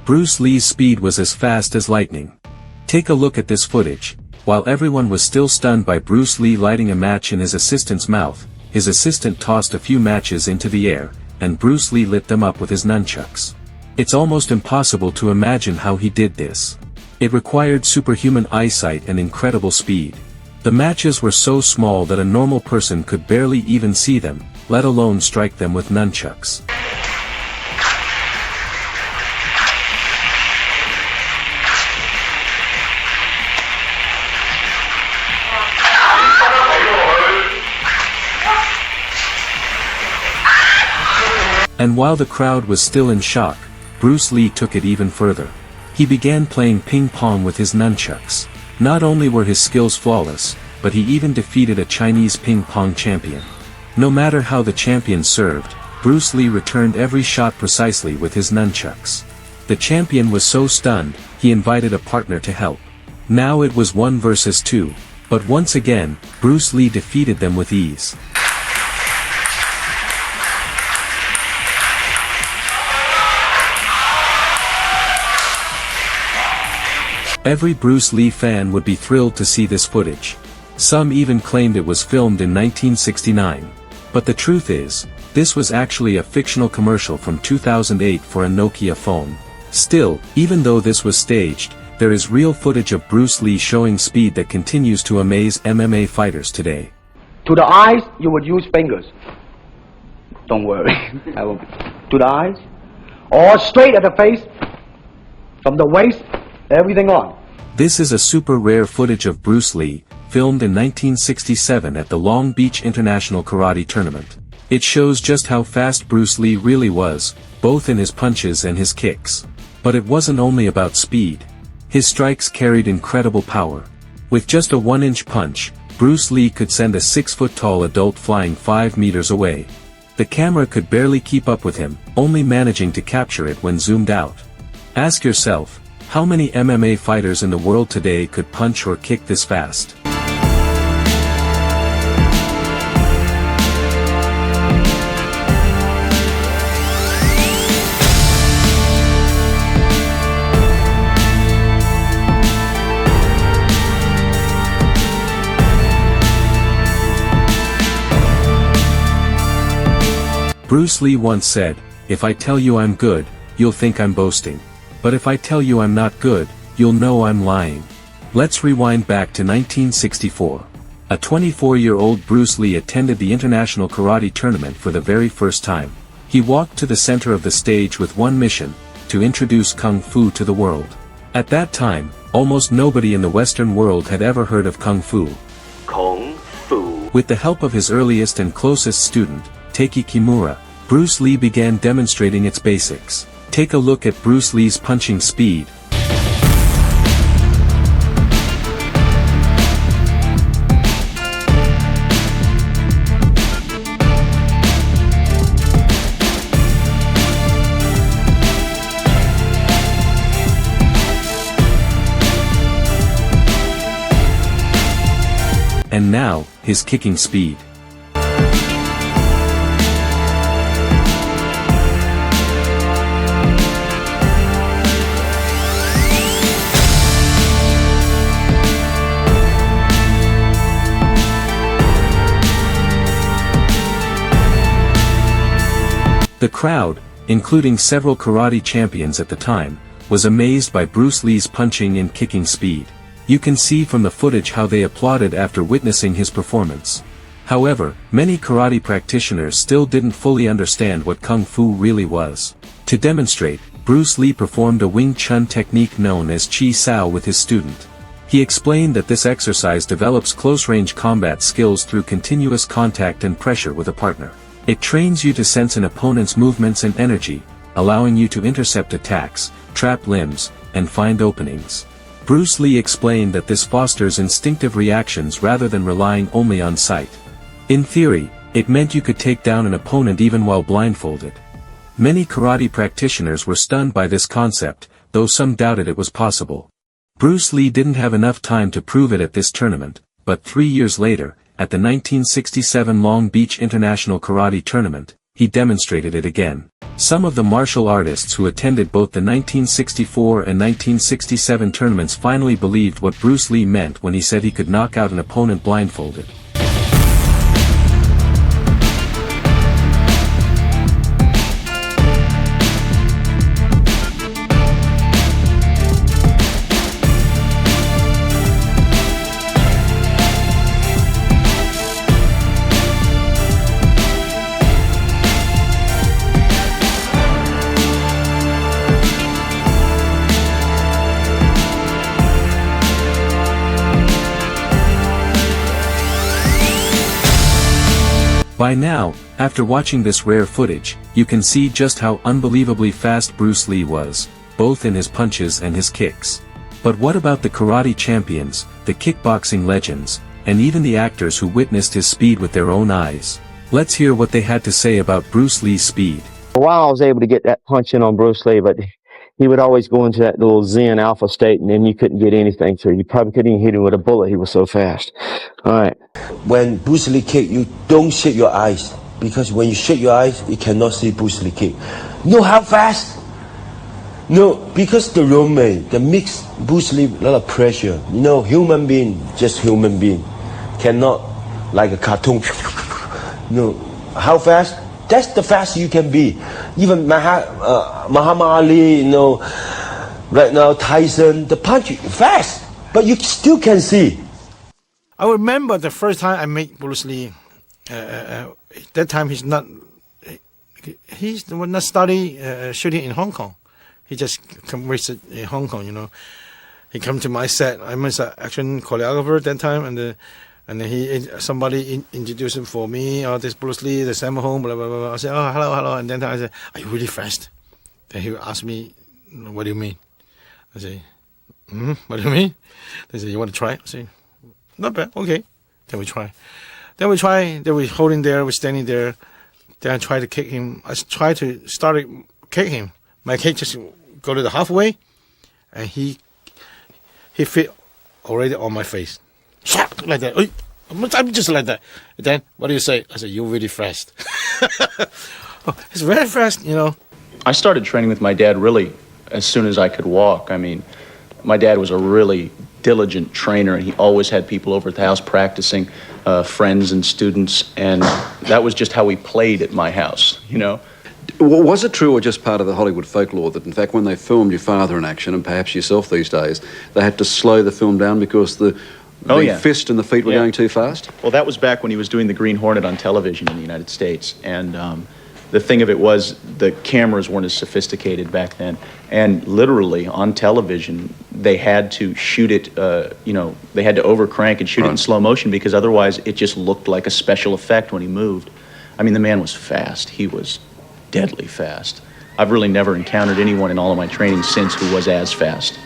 Bruce Lee's speed was as fast as lightning. Take a look at this footage. While everyone was still stunned by Bruce Lee lighting a match in his assistant's mouth, his assistant tossed a few matches into the air, and Bruce Lee lit them up with his nunchucks. It's almost impossible to imagine how he did this. It required superhuman eyesight and incredible speed. The matches were so small that a normal person could barely even see them, let alone strike them with nunchucks. And while the crowd was still in shock, Bruce Lee took it even further. He began playing ping pong with his nunchucks. Not only were his skills flawless, but he even defeated a Chinese ping pong champion. No matter how the champion served, Bruce Lee returned every shot precisely with his nunchucks. The champion was so stunned, he invited a partner to help. Now it was 1 versus 2, but once again, Bruce Lee defeated them with ease. Every Bruce Lee fan would be thrilled to see this footage. Some even claimed it was filmed in 1969. But the truth is, this was actually a fictional commercial from 2008 for a Nokia phone. Still, even though this was staged, there is real footage of Bruce Lee showing speed that continues to amaze MMA fighters today. To the eyes, you would use fingers. Don't worry. To the eyes. Or straight at the face. From the waist. Everything on. This is a super rare footage of Bruce Lee, filmed in 1967 at the Long Beach International Karate Tournament. It shows just how fast Bruce Lee really was, both in his punches and his kicks. But it wasn't only about speed. His strikes carried incredible power. With just a 1-inch punch, Bruce Lee could send a 6-foot-tall adult flying 5 meters away. The camera could barely keep up with him, only managing to capture it when zoomed out. Ask yourself, how many MMA fighters in the world today could punch or kick this fast? Bruce Lee once said, "If I tell you I'm good, you'll think I'm boasting. But if I tell you I'm not good, you'll know I'm lying." Let's rewind back to 1964. A 24-year-old Bruce Lee attended the International Karate Tournament for the very first time. He walked to the center of the stage with one mission, to introduce Kung Fu to the world. At that time, almost nobody in the Western world had ever heard of Kung Fu. Kung Fu. With the help of his earliest and closest student, Taiki Kimura, Bruce Lee began demonstrating its basics. Take a look at Bruce Lee's punching speed. And now, his kicking speed. The crowd, including several karate champions at the time, was amazed by Bruce Lee's punching and kicking speed. You can see from the footage how they applauded after witnessing his performance. However, many karate practitioners still didn't fully understand what Kung Fu really was. To demonstrate, Bruce Lee performed a Wing Chun technique known as Chi Sao with his student. He explained that this exercise develops close-range combat skills through continuous contact and pressure with a partner. It trains you to sense an opponent's movements and energy, allowing you to intercept attacks, trap limbs, and find openings. Bruce Lee explained that this fosters instinctive reactions rather than relying only on sight. In theory, it meant you could take down an opponent even while blindfolded. Many karate practitioners were stunned by this concept, though some doubted it was possible. Bruce Lee didn't have enough time to prove it at this tournament, but 3 years later, at the 1967 Long Beach International Karate Tournament, he demonstrated it again. Some of the martial artists who attended both the 1964 and 1967 tournaments finally believed what Bruce Lee meant when he said he could knock out an opponent blindfolded. By now, after watching this rare footage, you can see just how unbelievably fast Bruce Lee was, both in his punches and his kicks. But what about the karate champions, the kickboxing legends, and even the actors who witnessed his speed with their own eyes? Let's hear what they had to say about Bruce Lee's speed. For a while I was able to get that punch in on Bruce Lee, but he would always go into that little Zen alpha state, and then you couldn't get anything through. You probably couldn't even hit him with a bullet. He was so fast. All right. When Bruce Lee kick, you don't shut your eyes, because when you shut your eyes, you cannot see Bruce Lee kick. You know how fast? No, because the Roman, the mix Bruce Lee, a lot of pressure. You know, human being, just human being, cannot like a cartoon. No, how fast? That's the fast you can be. Even Muhammad Ali, you know, right now Tyson, the punch fast, but you still can see. I remember the first time I met Bruce Lee. That time he's not study shooting in Hong Kong. He just come visit in Hong Kong, you know. He come to my set. I was an action choreographer at that time, and then somebody introduced him for me. Oh, this Bruce Lee, the Sam Home, blah blah blah. I said, oh, hello, and then I said, are you really fast? Then he asked me, what do you mean? I say, what do you mean? They said, you want to try? I say, not bad, okay. Then we try. Then we holding there, we're standing there. Then I try to kick him. I try to kick him. My kick just go to the halfway, and he fit already on my face. Like that. I'm just like that. And then, what do you say? I said, you're really fast. Oh, it's very fast, you know. I started training with my dad really as soon as I could walk. I mean, my dad was a really diligent trainer, and he always had people over at the house practicing, friends and students, and that was just how we played at my house, you know. Was it true or just part of the Hollywood folklore that, in fact, when they filmed your father in action, and perhaps yourself these days, they had to slow the film down because the fist and the feet were going too fast? Well, that was back when he was doing the Green Hornet on television in the United States, and the thing of it was the cameras weren't as sophisticated back then, and literally on television they had to shoot it, they had to overcrank and shoot it in slow motion, because otherwise it just looked like a special effect when he moved. I mean, the man was fast. He was deadly fast. I've really never encountered anyone in all of my training since who was as fast.